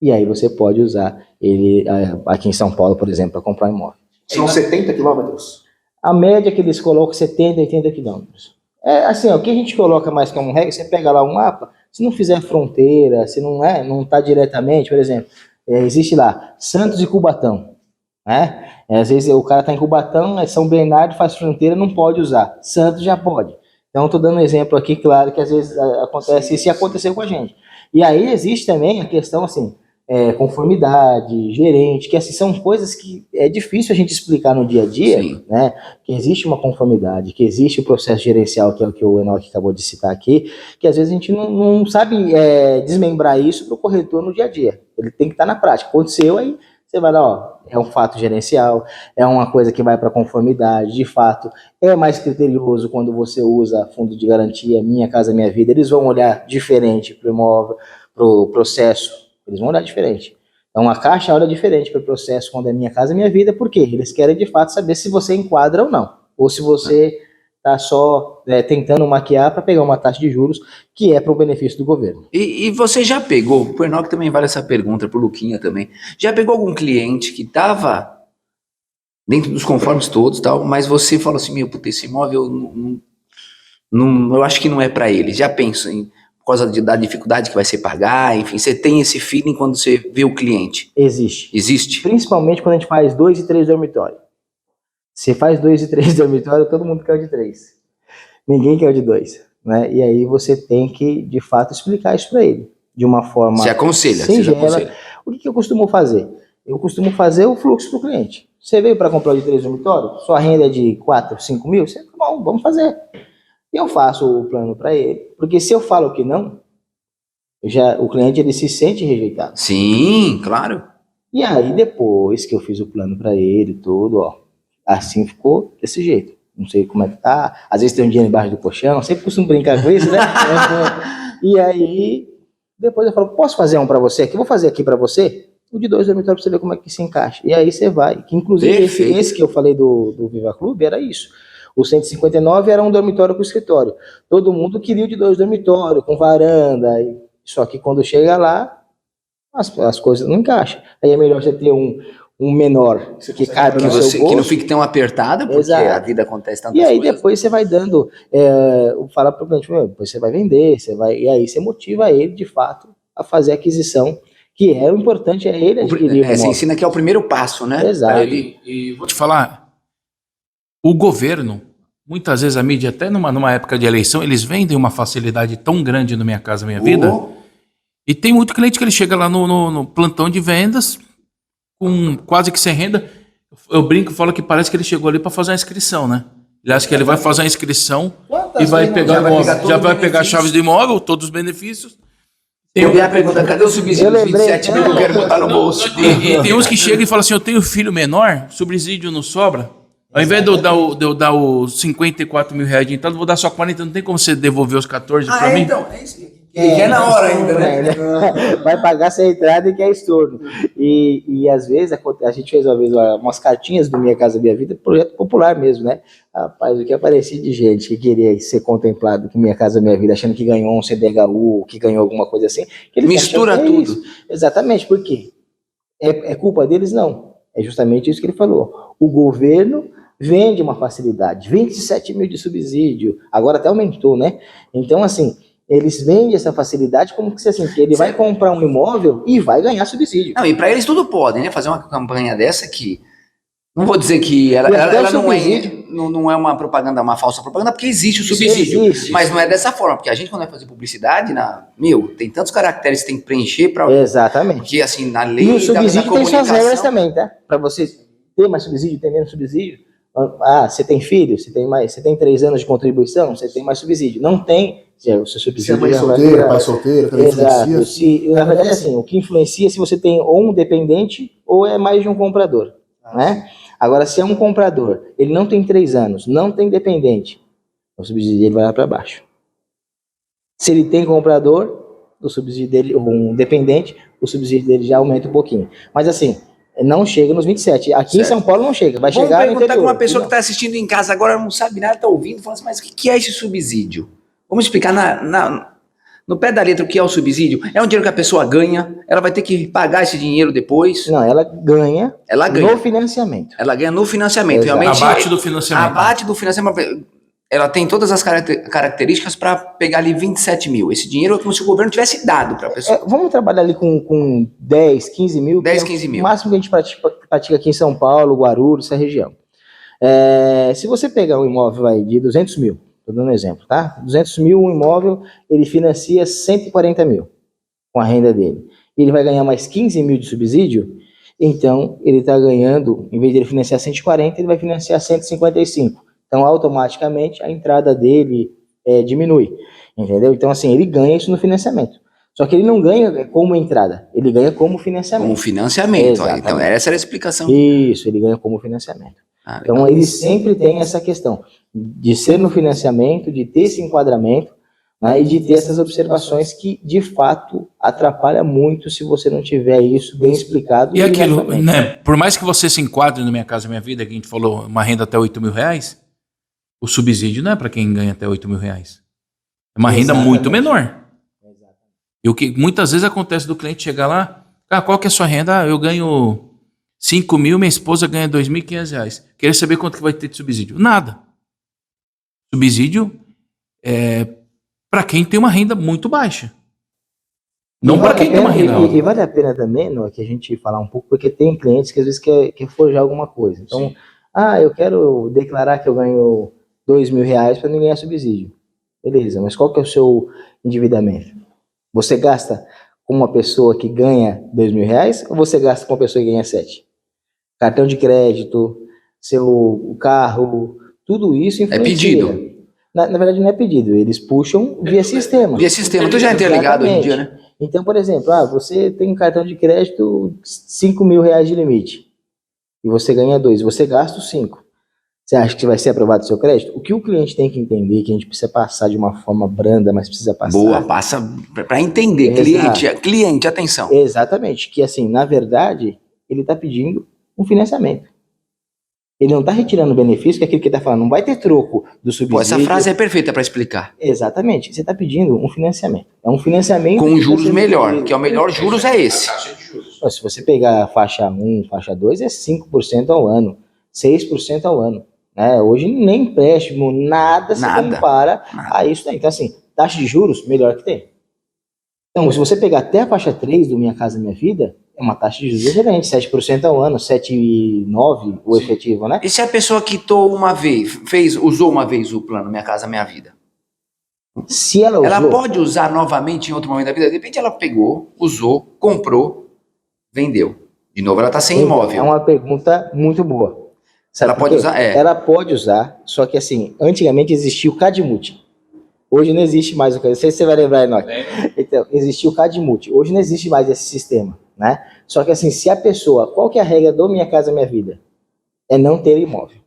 e aí você pode usar ele aqui em São Paulo, por exemplo, para comprar um imóvel. São 70 quilômetros? A média que eles colocam é 70, 80 quilômetros. É assim, ó, o que a gente coloca mais como regra, você pega lá um mapa, se não fizer fronteira, se não está diretamente, por exemplo, existe lá Santos e Cubatão, né? Às vezes o cara está em Cubatão, São Bernardo faz fronteira, não pode usar. Santos já pode. Então, estou dando um exemplo aqui, claro, que às vezes acontece isso e aconteceu com a gente. E aí existe também a questão, assim, conformidade, gerente, que assim, são coisas que é difícil a gente explicar no dia a dia, Sim. né? Que existe uma conformidade, que existe o processo gerencial, que é o que o Enoque acabou de citar aqui, que às vezes a gente não sabe desmembrar isso para o corretor no dia a dia. Ele tem que estar na prática. Aconteceu, aí você vai lá, ó, é um fato gerencial, é uma coisa que vai para conformidade, de fato, é mais criterioso quando você usa fundo de garantia, Minha Casa Minha Vida, eles vão olhar diferente para o imóvel, para o processo. Eles vão olhar diferente. Então a Caixa olha diferente para o processo quando é Minha Casa Minha Vida, porque eles querem de fato saber se você enquadra ou não. Ou se você está só tentando maquiar para pegar uma taxa de juros que é para o benefício do governo. E você já pegou, o Enoque também vale essa pergunta, pro Luquinha também, já pegou algum cliente que estava dentro dos conformes todos e tal, mas você falou assim, meu, puta, esse imóvel eu acho que não é para ele, já penso por causa da dificuldade que vai ser pagar, enfim, você tem esse feeling quando você vê o cliente? Existe. Existe? Principalmente quando a gente faz 2 e 3 dormitórios. Se faz 2 e 3 dormitórios, todo mundo quer o de 3. Ninguém quer o de 2, né? E aí você tem que, de fato, explicar isso para ele, de uma forma Você aconselha, singela. O que eu costumo fazer? Eu costumo fazer o fluxo para o cliente. Você veio para comprar o de 3 dormitórios? Sua renda é de 4, 5 mil? Você, bom, vamos fazer. Eu faço o plano para ele, porque se eu falo que não, o cliente ele se sente rejeitado. Sim, claro. E aí depois que eu fiz o plano para ele, tudo, ó, assim ficou desse jeito. Não sei como é que tá. Às vezes tem um dinheiro embaixo do colchão, sempre costumo brincar com isso, né? E aí depois eu falo, posso fazer um para você aqui? Vou fazer aqui para você. O de 2 dormitórios para você ver como é que se encaixa. E aí você vai. Que inclusive esse que eu falei do Viva Clube era isso. O 159 era um dormitório com escritório. Todo mundo queria o de 2 dormitórios, com varanda. Só que quando chega lá, as coisas não encaixam. Aí é melhor você ter um menor que caiba no seu bolso. Que não fique tão apertada, porque Exato. a vida acontece tantas coisas. E aí coisas. depois você vai dando, fala para o cliente, depois você vai vender, e aí você motiva ele, de fato, a fazer a aquisição Que é o importante, é ele adquirir o Você imóvel. ensina que é o primeiro passo, né? Exato. Pra ele- E vou te falar, o governo, muitas vezes a mídia, até numa época de eleição, eles vendem uma facilidade tão grande no Minha Casa Minha Vida. E tem muito cliente que ele chega lá no plantão de vendas com quase que sem renda. Eu brinco e falo que parece que ele chegou ali para fazer uma inscrição, né? Ele acha que ele vai fazer a inscrição e vai pegar o imóvel, já vai pegar chaves do imóvel, todos os benefícios. Tem a pergunta, cadê o subsídio dos 27 mil que eu quero botar no bolso? E tem uns que chegam e falam assim, eu tenho filho menor, subsídio não sobra. Ao invés de eu dar os 54 mil reais de entrada, eu vou dar só 40, não tem como você devolver os 14 para mim? Então, é isso. Ele quer na hora ainda, né? Vai pagar sem entrada e quer estorno. E às vezes, a gente fez uma vez umas cartinhas do Minha Casa Minha Vida, projeto popular mesmo, né? Rapaz, o que aparecia de gente que queria ser contemplado com Minha Casa Minha Vida, achando que ganhou um CDHU, que ganhou alguma coisa assim. Que eles Mistura acham que é tudo. isso. Exatamente, por quê? É culpa deles? Não. É justamente isso que ele falou. O governo vende uma facilidade, 27 mil de subsídio, agora até aumentou, né? Então, assim, eles vendem essa facilidade como que assim, que ele vai comprar um imóvel e vai ganhar subsídio. Não, e para eles tudo podem, né? Fazer uma campanha dessa que. Não vou dizer que ela subsídio. não é uma propaganda, uma falsa propaganda, porque existe o subsídio. Existe. Mas não é dessa forma, porque a gente, quando vai fazer publicidade, tem tantos caracteres que tem que preencher para. Exatamente. Porque, assim, na lei. E o subsídio tem suas comunicação. regras também, tá? Para você ter mais subsídio, ter menos subsídio. Ah, você tem filho? Você tem 3 anos de contribuição? Você tem mais subsídio. Não tem. O seu subsídio Se é mãe já vai solteira, virar. pai solteiro, também Exato. influencia. Na verdade, assim, o que influencia é se você tem ou um dependente ou é mais de um comprador, né? Agora, se é um comprador, ele não tem 3 anos, não tem dependente, o subsídio dele vai lá para baixo. Se ele tem comprador, o subsídio dele, um dependente, o subsídio dele já aumenta um pouquinho. Mas assim, não chega nos 27. Aqui em São Paulo não chega, vai Vamos chegar no perguntar interior. com uma pessoa que Não. está assistindo em casa agora, não sabe nada, está ouvindo, fala assim, mas o que é esse subsídio? Vamos explicar no pé da letra o que é o subsídio. É um dinheiro que a pessoa ganha, ela vai ter que pagar esse dinheiro depois. Não, ela ganha no financiamento. Ela ganha no financiamento. Exato. Realmente, Abate do financiamento. Abate do financiamento. Ela tem todas as características para pegar ali 27 mil. Esse dinheiro é como se o governo tivesse dado para a pessoa. Vamos trabalhar ali com 10, 15 mil. 10, que 15 mil. O máximo que a gente pratica aqui em São Paulo, Guarulhos, essa região. Se você pegar um imóvel de 200 mil, estou dando um exemplo, tá? 200 mil, um imóvel, ele financia 140 mil com a renda dele. Ele vai ganhar mais 15 mil de subsídio, então ele está ganhando, em vez de ele financiar 140, ele vai financiar 155. Então, automaticamente, a entrada dele diminui, entendeu? Então, assim, ele ganha isso no financiamento. Só que ele não ganha como entrada, ele ganha como financiamento. Como financiamento. Exatamente. Então, essa era a explicação. Isso, ele ganha como financiamento. Então, ele sempre tem essa questão de ser no financiamento, de ter esse enquadramento, né, e de ter essas observações que, de fato, atrapalha muito se você não tiver isso bem explicado. E aquilo, né? Por mais que você se enquadre no Minha Casa Minha Vida, que a gente falou, uma renda até 8 mil reais, o subsídio não é para quem ganha até 8 mil reais. É uma renda muito menor. E o que muitas vezes acontece do cliente chegar lá, qual que é a sua renda? Eu ganho 5 mil, minha esposa ganha 2.500 reais. Queria saber quanto que vai ter de subsídio. Nada. Subsídio é para quem tem uma renda muito baixa. Não para quem tem uma renda alta. E vale a pena também, Noah, que a gente falar um pouco, porque tem clientes que às vezes quer forjar alguma coisa. Então, sim, eu quero declarar que eu ganho 2 mil reais para não ganhar subsídio. Beleza, mas qual que é o seu endividamento? Você gasta com uma pessoa que ganha 2 mil reais ou você gasta com uma pessoa que ganha 7? Cartão de crédito, seu carro, tudo isso influencia. É pedido. Na verdade não é pedido, eles puxam via sistema. Via sistema, tu já é interligado hoje em dia, né? Então, por exemplo, você tem um cartão de crédito 5 mil reais de limite e você ganha 2, você gasta os 5. Você acha que vai ser aprovado o seu crédito? O que o cliente tem que entender, que a gente precisa passar de uma forma branda, mas precisa passar... Boa, passa para entender. Cliente, atenção. Exatamente, que assim, na verdade, ele está pedindo um financiamento. Ele não está retirando o benefício, que é aquilo que ele está falando, não vai ter troco do subsídio. Essa frase é perfeita para explicar. Exatamente, você está pedindo um financiamento. É um financiamento... Com juros melhor, que é o melhor juros é esse. Se você pegar a faixa 1, faixa 2, é 5% ao ano, 6% ao ano. Hoje nem empréstimo, nada se compara a isso daí. Então, assim, taxa de juros, melhor que tem. Então, se você pegar até a faixa 3 do Minha Casa Minha Vida, é uma taxa de juros diferente, 7% ao ano, 7,9% o efetivo, né? E se a pessoa quitou uma vez, usou uma vez o plano Minha Casa Minha Vida? Se ela usou... Ela pode usar novamente em outro momento da vida? De repente ela pegou, usou, comprou, vendeu. De novo, ela está sem imóvel. É uma pergunta muito boa. Sabe Ela pode usar? Ela pode usar, só que assim, antigamente existia o CADMUT. Hoje não existe mais o CADMUT. Não sei se você vai lembrar, Enoque. Então, existia o CADMUT. Hoje não existe mais esse sistema, né? Só que assim, se a pessoa... Qual que é a regra do Minha Casa Minha Vida? É não ter imóvel.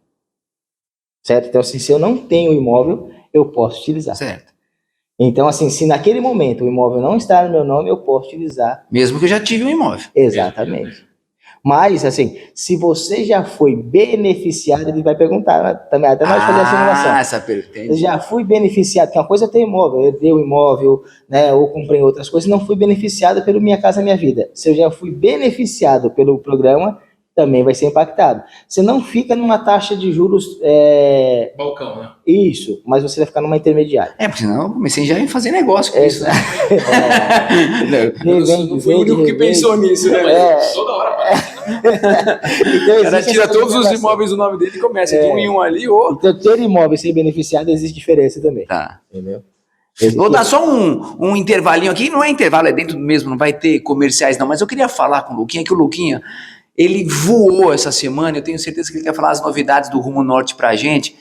Certo? Então, assim, se eu não tenho imóvel, eu posso utilizar. Certo. Então, assim, se naquele momento o imóvel não está no meu nome, eu posso utilizar. Mesmo que eu já tive um imóvel. Exatamente. Mas, assim, se você já foi beneficiado, ele vai perguntar, também, até nós fazer a simulação. Essa pergunta. Eu já fui beneficiado, que uma coisa é ter imóvel, eu dei o imóvel, né, ou comprei outras coisas, não fui beneficiado pelo Minha Casa Minha Vida. Se eu já fui beneficiado pelo programa, também vai ser impactado. Você não fica numa taxa de juros... Balcão, né? Isso, mas você vai ficar numa intermediária. Porque senão eu comecei já a fazer negócio com isso, né? Não fui o único que pensou nisso, né? Toda hora aparece. Então, O cara tira todos os imóveis do nome dele e começa de um em um ali, ou... Então, ter imóvel e ser beneficiado, existe diferença também. Tá. Entendeu? Vou dar só um intervalinho aqui, não é intervalo, é dentro mesmo, não vai ter comerciais não, mas eu queria falar com o Luquinha, que o Luquinha, ele voou essa semana, eu tenho certeza que ele quer falar as novidades do Rumo Norte pra gente.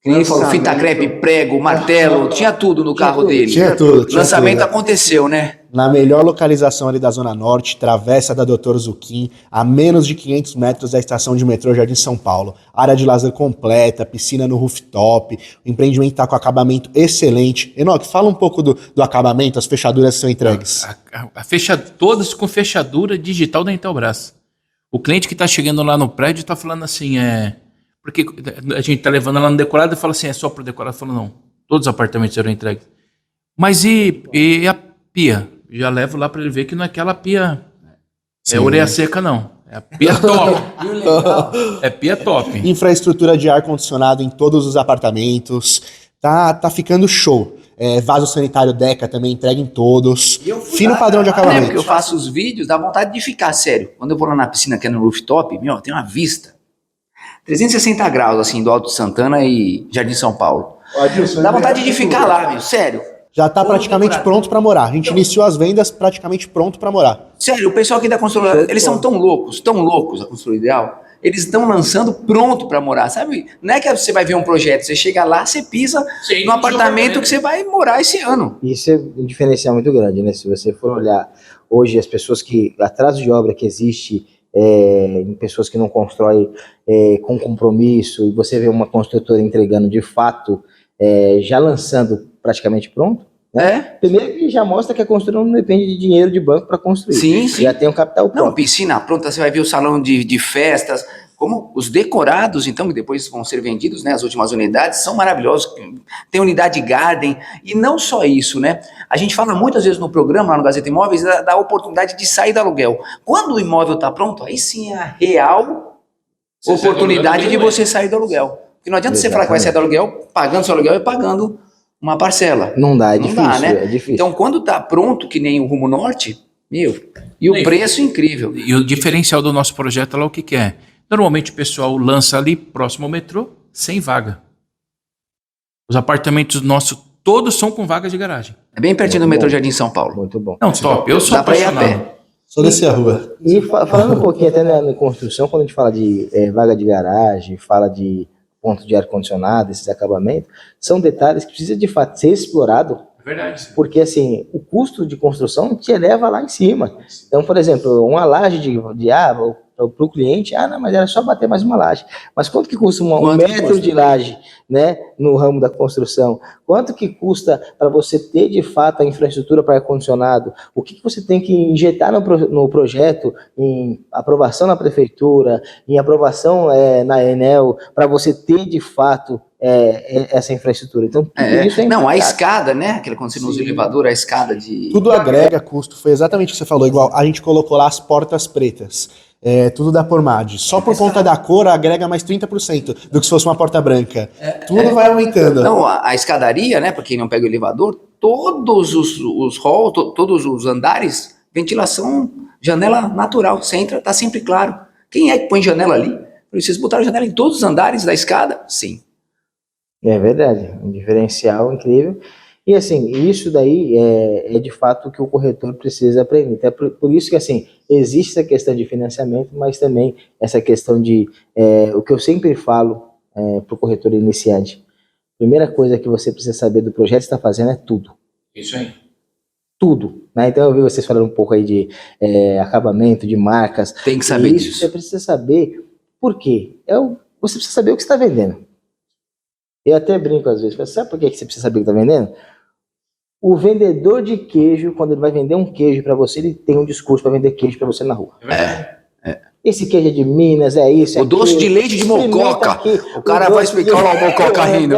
Que nem ele falou, fita crepe, prego, martelo, tinha tudo no carro dele. Tinha tudo. O lançamento aconteceu, né? Na melhor localização ali da Zona Norte, travessa da Dr. Zuquim, a menos de 500 metros da estação de metrô Jardim São Paulo. Área de lazer completa, piscina no rooftop, o empreendimento está com acabamento excelente. Enoque, fala um pouco do acabamento, as fechaduras são entregues. Todas com fechadura digital da Intelbras. O cliente que está chegando lá no prédio está falando assim, porque a gente está levando lá no decorado e fala assim, é só para o decorado. Fala, não, todos os apartamentos serão entregues. Mas e a pia? Já levo lá para ele ver que não é aquela pia ureia seca, não. É a pia top. É pia top. Infraestrutura de ar-condicionado em todos os apartamentos. Tá ficando show. Vaso sanitário Deca também entrega em todos. Fino padrão de acabamento. Porque eu faço os vídeos, dá vontade de ficar, sério. Quando eu vou lá na piscina que é no rooftop, tem uma vista 360 graus, assim, do Alto Santana e Jardim São Paulo. Dá vontade de ficar lá, meu, sério. Já tá praticamente pronto para morar. A gente iniciou as vendas praticamente pronto para morar. Sério, o pessoal aqui da Construtora, eles são tão loucos, a Construtora Ideal. Eles estão lançando pronto para morar, sabe? Não é que você vai ver um projeto, você chega lá, você pisa no apartamento que você vai morar esse ano. Isso é um diferencial muito grande, né? Se você for olhar hoje as pessoas que, atraso de obra que existe, em pessoas que não constroem com compromisso, e você vê uma construtora entregando de fato, já lançando praticamente pronto, né? Primeiro que já mostra que a construção não depende de dinheiro de banco para construir. Sim. Já tem um capital pronto. Não, piscina pronta, você vai ver o salão de festas, como os decorados, então, que depois vão ser vendidos, né? As últimas unidades são maravilhosos. Tem unidade garden, e não só isso, né? A gente fala muitas vezes no programa, lá no Gazeta Imóveis, da oportunidade de sair do aluguel. Quando o imóvel está pronto, aí sim é a real oportunidade de você sair do aluguel. Porque não adianta você falar que vai sair do aluguel pagando seu aluguel e pagando uma parcela. Não dá, é difícil, né? É difícil. Então, quando tá pronto, que nem o Rumo Norte, e o preço incrível. E o diferencial do nosso projeto lá, o que é? Normalmente o pessoal lança ali, próximo ao metrô, sem vaga. Os apartamentos nossos, todos são com vagas de garagem. É bem pertinho do metrô Jardim São Paulo. Muito bom. Não, top. Eu sou Dá pra ir a apaixonado. pé. Só descer a rua. E falando um pouquinho até na construção, quando a gente fala de vaga de garagem, fala de ponto de ar-condicionado, esses acabamentos, são detalhes que precisam de fato ser explorado, Verdade. porque assim, o custo de construção te eleva lá em cima. Então, por exemplo, uma laje para o cliente, não, mas era só bater mais uma laje. Mas quanto que custa um metro de laje, né, no ramo da construção? Quanto que custa para você ter, de fato, a infraestrutura para ar-condicionado? O que você tem que injetar no projeto, em aprovação na prefeitura, em aprovação na Enel, para você ter, de fato, essa infraestrutura? Então, tudo isso não, a escada, né? Quando você usa o elevador, a escada de... Tudo agrega custo. Foi exatamente o que você falou. Igual a gente colocou lá as portas pretas. tudo da Pormad. Só por conta da cor agrega mais 30% do que se fosse uma porta branca. Tudo vai aumentando. Não, a escadaria, né, para quem não pega o elevador, todos os halls, todos os andares, ventilação, janela natural. Você entra, tá sempre claro. Quem é que põe janela ali? Vocês botaram janela em todos os andares da escada? Sim. É verdade, um diferencial incrível. E assim, isso daí é de fato o que o corretor precisa aprender. Até por isso que assim, existe essa questão de financiamento, mas também essa questão de, o que eu sempre falo para o corretor iniciante. Primeira coisa que você precisa saber do projeto que está fazendo é tudo. Isso aí. Tudo, né? Então eu vi vocês falando um pouco aí de acabamento, de marcas. Tem que saber isso disso. Você precisa saber por quê. Você precisa saber o que você está vendendo. Eu até brinco às vezes, sabe por que você precisa saber o que está vendendo? O vendedor de queijo, quando ele vai vender um queijo para você, ele tem um discurso para vender queijo para você na rua. Esse queijo é de Minas, é isso. O doce de leite de mococa. O cara vai explicar lá o mococa rindo.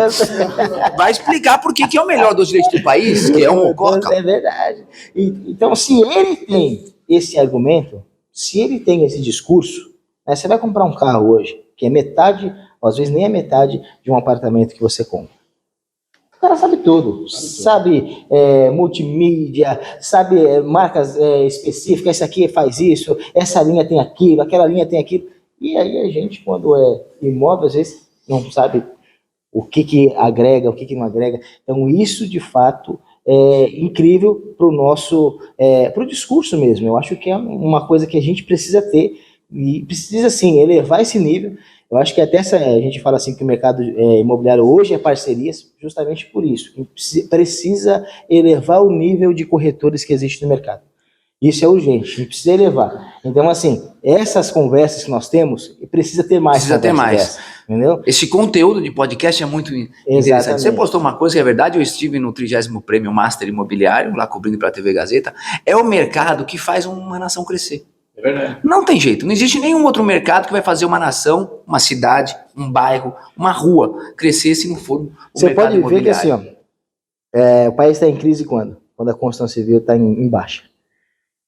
Vai explicar por que é o melhor doce de leite do país, que é o mococa. É verdade. Então, se ele tem esse argumento, se ele tem esse discurso, né, você vai comprar um carro hoje, que é metade, ou às vezes nem é metade de um apartamento que você compra. O cara sabe tudo, sabe multimídia, sabe marcas específicas, essa aqui faz isso, essa linha tem aquilo, aquela linha tem aquilo. E aí a gente, quando é imóvel, às vezes não sabe o que agrega, o que não agrega. Então isso, de fato, é incrível para o nosso, para o discurso mesmo. Eu acho que é uma coisa que a gente precisa ter e precisa, sim, elevar esse nível. Eu acho que até a gente fala assim que o mercado imobiliário hoje é parcerias justamente por isso. Precisa elevar o nível de corretores que existe no mercado. Isso é urgente, a gente precisa elevar. Então, assim, essas conversas que nós temos, precisa ter mais. Precisa ter mais. Dessa, entendeu? Esse conteúdo de podcast é muito interessante. Exatamente. Você postou uma coisa que é verdade, eu estive no 30º Prêmio Master Imobiliário, lá cobrindo para a TV Gazeta. É o mercado que faz uma nação crescer. É verdade. Não tem jeito, não existe nenhum outro mercado que vai fazer uma nação, uma cidade, um bairro, uma rua crescer se não for o Você mercado pode ver que assim, imobiliário. o país está em crise quando? Quando a construção civil está em baixa.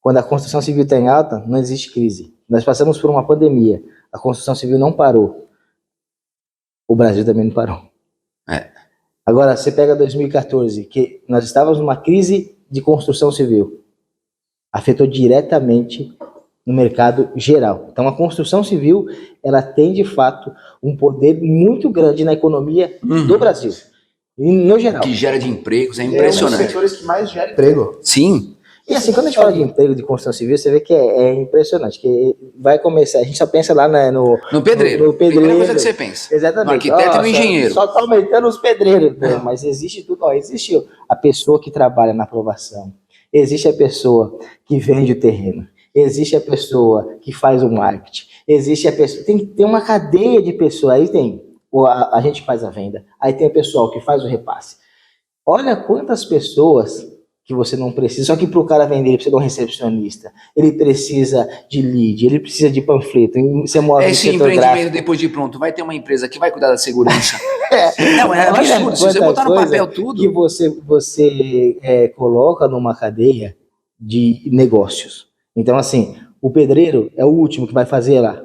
Quando a construção civil está em alta, não existe crise. Nós passamos por uma pandemia, a construção civil não parou. O Brasil também não parou. Agora, você pega 2014, que nós estávamos numa crise de construção civil. Afetou diretamente no mercado geral. Então, a construção civil, ela tem, de fato, um poder muito grande na economia do Brasil. E no geral. O que gera de empregos é É um dos impressionante. setores que mais gera emprego. Sim. E assim, quando a gente fala de emprego de construção civil, você vê que é impressionante, que vai começar, a gente só pensa lá No pedreiro. No pedreiro. Primeira coisa que você pensa. Exatamente. No arquiteto e no engenheiro. Só está aumentando os pedreiros. Mas existe tudo. Existe a pessoa que trabalha na aprovação. Existe a pessoa que vende o terreno. Existe a pessoa que faz o marketing. Existe a pessoa... Tem uma cadeia de pessoas. Aí tem a gente que faz a venda. Aí tem o pessoal que faz o repasse. Olha quantas pessoas que você não precisa. Só que para o cara vender, ele precisa de um recepcionista. Ele precisa de lead. Ele precisa de panfleto. Você move Esse empreendimento, depois de pronto, vai ter uma empresa que vai cuidar da segurança. Não, é absurdo. Se você botar no papel tudo... que você coloca numa cadeia de negócios. Então, assim, o pedreiro é o último que vai fazer lá.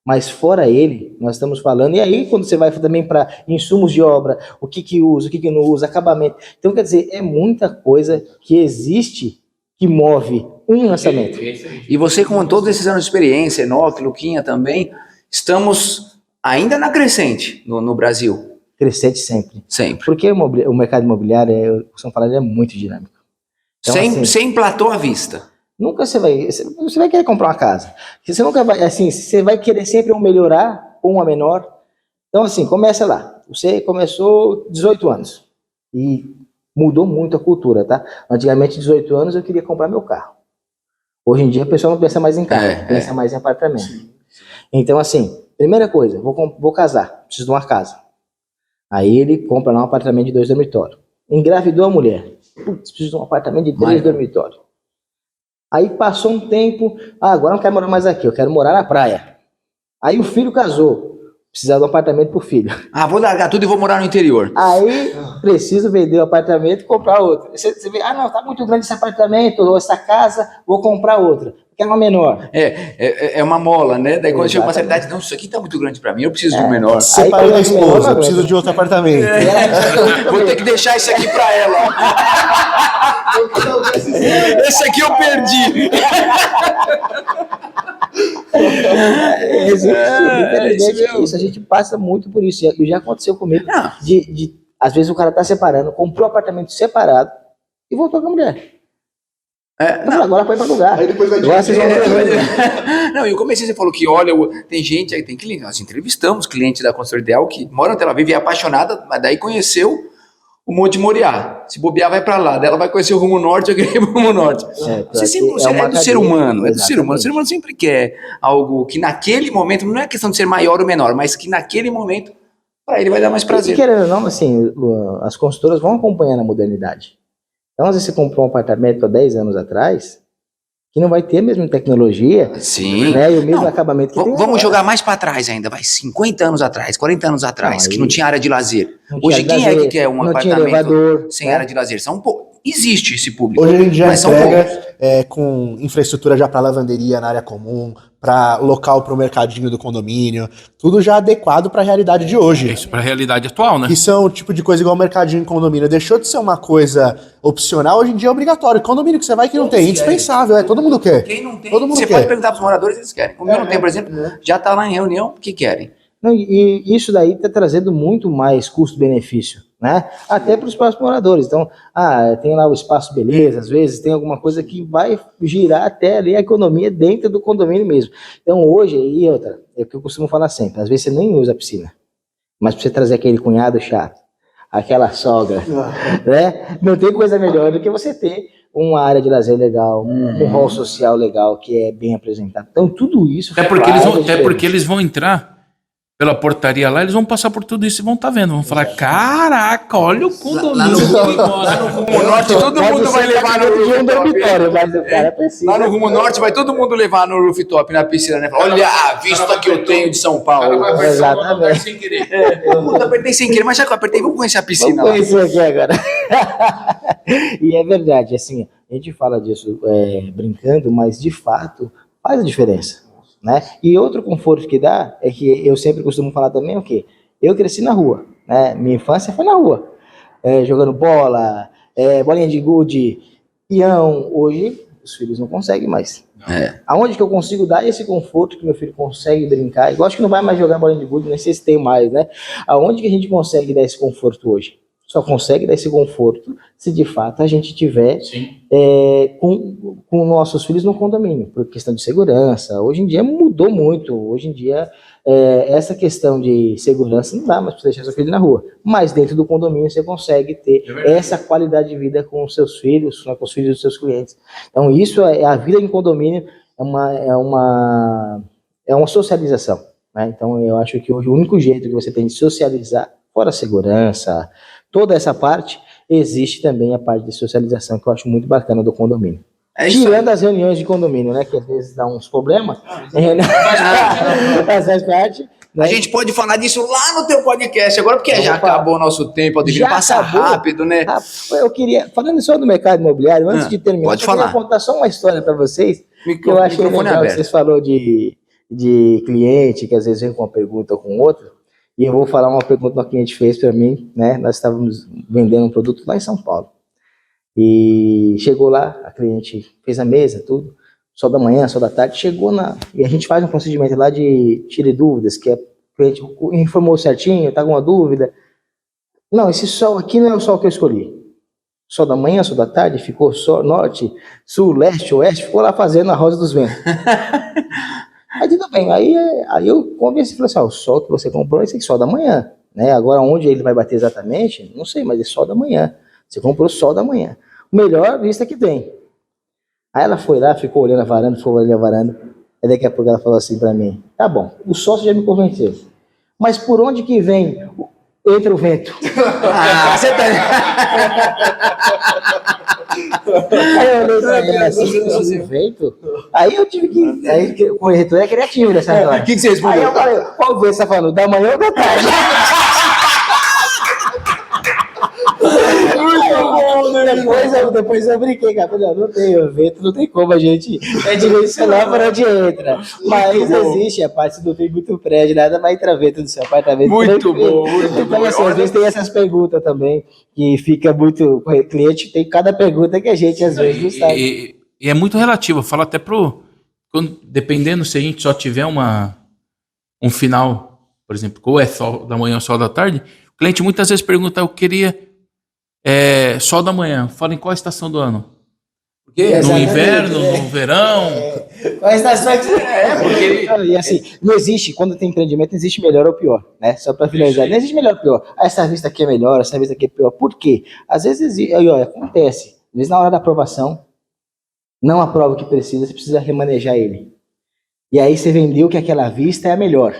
Mas fora ele, nós estamos falando... E aí, quando você vai também para insumos de obra, o que usa, o que não usa, acabamento. Então, quer dizer, é muita coisa que existe que move um lançamento. E você, com todos esses anos de experiência, Enoque, Luquinha também, estamos ainda na crescente no Brasil. Crescente sempre. Sempre. Porque o mercado imobiliário, eu costumo falar, ele é muito dinâmico. Então, sem platô à vista. Nunca você vai querer comprar uma casa. Você nunca vai, assim, você vai querer sempre um melhorar ou uma menor. Então, assim, começa lá. Você começou 18 anos e mudou muito a cultura, tá? Antigamente, 18 anos, eu queria comprar meu carro. Hoje em dia, a pessoa não pensa mais em carro, pensa mais em apartamento. Sim. Então, assim, primeira coisa, vou casar, preciso de uma casa. Aí ele compra lá um apartamento de 2 dormitórios. Engravidou a mulher. Putz, preciso de um apartamento de 3 dormitórios. Aí passou um tempo, agora não quero morar mais aqui, eu quero morar na praia. Aí o filho casou, precisar de um apartamento pro filho. Ah, vou largar tudo e vou morar no interior. Aí, preciso vender o apartamento e comprar outro. Você vê, não, tá muito grande esse apartamento, ou essa casa, vou comprar outra. Quer uma menor. É uma mola, né? Daí quando chega uma certa idade, não, isso aqui tá muito grande pra mim, eu preciso de um menor. Separei a Aí, esposa, menor, preciso de outro apartamento. Vou ter que deixar isso aqui pra ela. Esse aqui eu perdi. Isso, a gente passa muito por isso. E já aconteceu comigo. Às vezes o cara tá separando, comprou um apartamento separado e voltou com a mulher. Agora foi para lugar. Aí depois vai Não, e eu comecei, você falou que, olha, tem gente, tem cliente, nós entrevistamos cliente da Construtora Ideal que mora em Tel Aviv e é apaixonada, mas daí conheceu o Monte Moriá. Se bobear, vai para lá. Daí ela vai conhecer o Rumo Norte, eu queria ir pro Rumo Norte. Você sempre, é do ser humano, é do ser humano. O ser humano sempre quer algo que naquele momento, não é questão de ser maior ou menor, mas que naquele momento, para ele vai dar mais prazer. E querendo ou não, assim, as consultoras vão acompanhando a modernidade. Então, às vezes você comprou um apartamento há 10 anos atrás, que não vai ter a mesma tecnologia, sim, né, e o mesmo acabamento que tem. Vamos jogar mais para trás ainda, vai 50 anos atrás, 40 anos atrás, que não tinha área de lazer. Hoje, quem é que quer um apartamento elevador, sem área de lazer? Existe esse público. Hoje a gente já mas são entrega com infraestrutura já para lavanderia na área comum, para local para o mercadinho do condomínio, tudo já adequado para a realidade de hoje. Isso para a realidade atual, né? Que são o tipo de coisa igual o mercadinho em condomínio. Deixou de ser uma coisa opcional, hoje em dia é obrigatório. Condomínio que você vai que não tem, indispensável, todo mundo quer. Quem não tem, todo mundo você quer. pode perguntar para os moradores, eles querem. Como eu não tenho, por exemplo, já está lá em reunião, o que querem? Não, e isso daí está trazendo muito mais custo-benefício, né? Até para os próprios moradores. Então, tem lá o espaço beleza, às vezes tem alguma coisa que vai girar até ali a economia dentro do condomínio mesmo. Então, hoje, e outra, é o que eu costumo falar sempre, às vezes você nem usa a piscina, mas para você trazer aquele cunhado chato, aquela sogra, né? Não tem coisa melhor do que você ter uma área de lazer legal, um hall social legal, que é bem apresentado. Então, tudo isso... Até porque eles vão entrar pela portaria lá, eles vão passar por tudo isso e vão estar vendo. Vão falar, caraca, olha o condomínio. Lá no Rumo Norte, todo mundo vai levar no dormitório, mas o cara precisa. Lá no Rumo Norte, vai todo mundo levar no rooftop, na piscina, né? Olha a vista que eu tenho de São Paulo. Exatamente. Sem querer. Puta, apertei sem querer, mas já que eu apertei, vamos conhecer a piscina lá. Vamos conhecer aqui agora. E é verdade, assim, a gente fala disso brincando, mas de fato faz a diferença. Né? E outro conforto que dá é que eu sempre costumo falar também o quê? Eu cresci na rua, né? Minha infância foi na rua, jogando bola, bolinha de gude, peão. Hoje os filhos não conseguem mais. Aonde que eu consigo dar esse conforto que meu filho consegue brincar? Eu acho que não vai mais jogar bolinha de gude, nem sei se tem mais, né? Aonde que a gente consegue dar esse conforto hoje? Só consegue dar esse conforto se de fato a gente tiver com nossos filhos no condomínio, por questão de segurança. Hoje em dia mudou muito. Hoje em dia essa questão de segurança não dá mais para deixar seu filho na rua. Mas dentro do condomínio você consegue ter essa qualidade de vida com os seus filhos, com os filhos dos seus clientes. Então isso a vida em condomínio é uma socialização. Né? Então eu acho que hoje o único jeito que você tem de socializar, fora a segurança, toda essa parte, existe também a parte de socialização que eu acho muito bacana do condomínio. Tirando as reuniões de condomínio, né, que às vezes dá uns problemas. Faz parte. Né? A gente pode falar disso lá no teu podcast agora, porque já acabou o nosso tempo, devia passar rápido, né? Eu queria, falando só do mercado imobiliário, antes de terminar, eu queria contar só uma história para vocês, que eu achei legal que vocês falaram de cliente, que às vezes vem com uma pergunta ou com outra. E eu vou falar uma pergunta que uma cliente fez para mim, né? Nós estávamos vendendo um produto lá em São Paulo. E chegou lá, a cliente fez a mesa, tudo, só da manhã, só da tarde, chegou e a gente faz um procedimento lá de tire dúvidas, que o cliente informou certinho, tá com uma dúvida. Não, esse sol aqui não é o sol que eu escolhi. Sol da manhã, sol da tarde, ficou sol norte, sul, leste, oeste, ficou lá fazendo a rosa dos ventos. Aí tudo bem, aí eu conversei e falei assim, o sol que você comprou é esse sol da manhã, né? Agora onde ele vai bater exatamente, não sei, mas é sol da manhã. Você comprou sol da manhã. Melhor vista que tem. Aí ela foi lá, ficou olhando a varanda, aí daqui a pouco ela falou assim pra mim, tá bom, o sol você já me convenceu, mas por onde que entra o vento? Você tá... Aí eu olhei pra ele assim, vento. Aí eu tive que. Aí o corretor é criativo nessa hora. O que você respondeu? Aí eu falei, qual vez você tá falando? Da manhã ou da tarde? Depois eu brinquei, cara. Falei, não tem vento, não tem como a gente dimensionar para onde entra. Mas existe a parte não tem muito prédio, nada, mas entra vento do seu apartamento. Muito bom, muito então, bom. assim, às vezes tem essas perguntas também, que fica muito. O cliente tem cada pergunta que a gente às vezes não sabe. E é muito relativo. Eu falo até dependendo se a gente só tiver um final, por exemplo, ou é sol da manhã ou sol da tarde, o cliente muitas vezes pergunta, eu queria sol da manhã. Fala em qual estação do ano? No inverno, no verão? Qual estação que você porque... E assim, não existe, quando tem empreendimento, não existe melhor ou pior, né? Só para finalizar, não existe melhor ou pior. Essa vista aqui é melhor, essa vista aqui é pior. Por quê? Às vezes, acontece, às vezes na hora da aprovação, não aprova o que precisa, você precisa remanejar ele. E aí você vendeu que aquela vista é a melhor.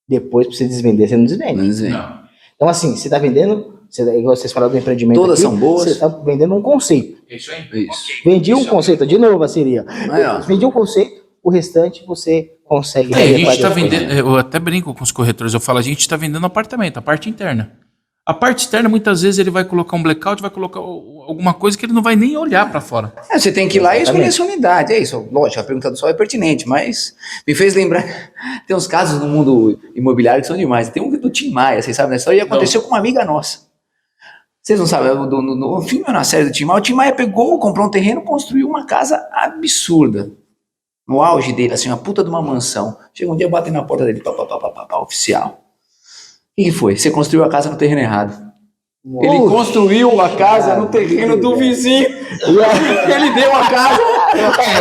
Depois, para você desvender, você não desvende. Não. Então assim, você está vendendo... igual vocês falaram do empreendimento Todas aqui, são boas. você está vendendo um conceito. Isso aí? Isso. Vendi um conceito, de novo seria. Ó. Vendi um conceito, o restante você consegue. A gente está depois. vendendo, eu até brinco com os corretores, eu falo, a gente está vendendo apartamento, a parte interna. A parte externa, muitas vezes, ele vai colocar um blackout, vai colocar alguma coisa que ele não vai nem olhar para fora. Você tem que ir lá e escolher a sua unidade. É isso. Lógico, a pergunta do sol é pertinente, mas me fez lembrar. Tem uns casos no mundo imobiliário que são demais. Tem um do Tim Maia, vocês sabem da história, e aconteceu com uma amiga nossa. Vocês não sabem, no filme ou na série do Tim Maia, o Tim Maia pegou, comprou um terreno, construiu uma casa absurda. No auge dele, assim, uma puta de uma mansão. Chega um dia, bate na porta dele, oficial. O que foi? Você construiu a casa no terreno errado. Ele construiu a casa no terreno do vizinho. Ele deu a casa.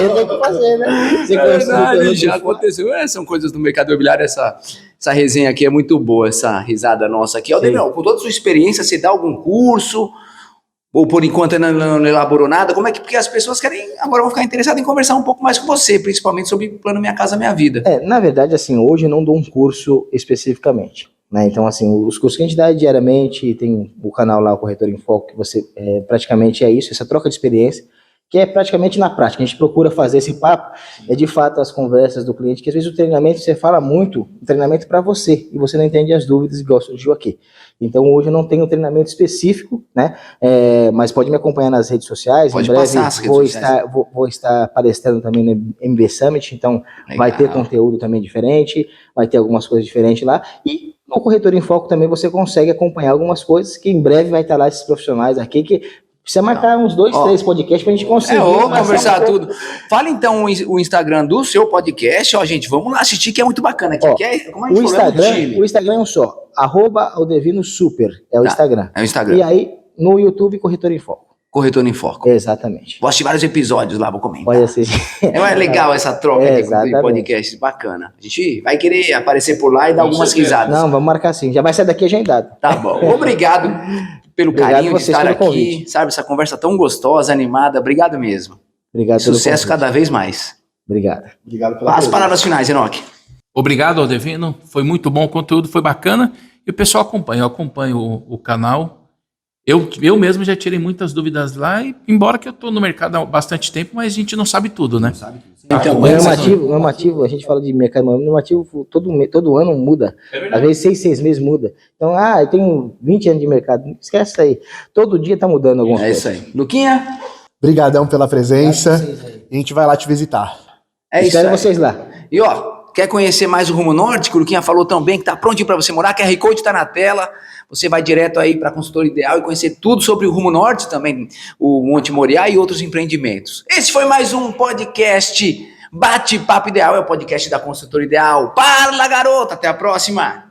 Eu tenho que fazer, né? Você Verdade, já aconteceu. São coisas do mercado imobiliário. Essa resenha aqui é muito boa, essa risada nossa aqui. Aldemir, com toda a sua experiência, você dá algum curso? Ou por enquanto ainda não elaborou nada? Como é que... Porque as pessoas agora vão ficar interessadas em conversar um pouco mais com você, principalmente sobre o plano Minha Casa Minha Vida. Na verdade, assim, hoje eu não dou um curso especificamente. Né? Então, assim, os cursos que a gente dá diariamente, tem o canal lá, o Corretor em Foco, que você praticamente é isso, essa troca de experiência, que é praticamente na prática. A gente procura fazer esse papo, de fato as conversas do cliente, que às vezes o treinamento, você fala muito, o treinamento para você, e você não entende as dúvidas, igual surgiu aqui. Então, hoje eu não tenho treinamento específico, né? Mas pode me acompanhar nas redes sociais, pode em breve passar as redes sociais. vou estar palestrando também no MB Summit, então Legal. Vai ter conteúdo também diferente, vai ter algumas coisas diferentes lá, e no Corretor em Foco também você consegue acompanhar algumas coisas que em breve vai estar lá esses profissionais aqui que precisa marcar uns 2, 3 podcasts pra gente conseguir. Conversar tudo. Fala então o Instagram do seu podcast. Ó, gente, vamos lá assistir que é muito bacana. Aqui, como a gente o Instagram é um só. @aldevinosuper é o Instagram. É o Instagram. E aí, no YouTube, Corretor em Foco. Corretor em Foco. Exatamente. Vou assistir vários episódios lá, vou comentar. Pode assistir. É mais legal essa troca de podcast, bacana. A gente vai querer aparecer por lá e dar algumas risadas. Não, vamos marcar sim. Já vai sair daqui agendado. Tá bom. Obrigado pelo carinho de estar aqui. Convite. Sabe, essa conversa tão gostosa, animada. Obrigado mesmo. Obrigado pelo Sucesso cada vez mais. Obrigado. Obrigado pela As palavras finais, Enoque. Obrigado, Aldevino. Foi muito bom, o conteúdo foi bacana. E o pessoal acompanha. Eu acompanho o canal. Eu mesmo já tirei muitas dúvidas lá, e embora que eu estou no mercado há bastante tempo, mas a gente não sabe tudo, né? Então, o normativo, a gente fala de mercado normativo, todo ano muda. Às vezes 6 meses muda. Então, eu tenho 20 anos de mercado. Esquece isso aí. Todo dia tá mudando alguma coisa. É isso aí. Luquinha? Obrigadão pela presença. A gente vai lá te visitar. É isso Espero aí. vocês lá. E quer conhecer mais o Rumo Norte, que o Luquinha falou tão bem, que tá prontinho para você morar, QR Code tá na tela, você vai direto aí para a Consultora Ideal e conhecer tudo sobre o Rumo Norte, também o Monte Moriá e outros empreendimentos. Esse foi mais um podcast Bate-Papo Ideal, é o podcast da Consultora Ideal. Parla, garota! Até a próxima!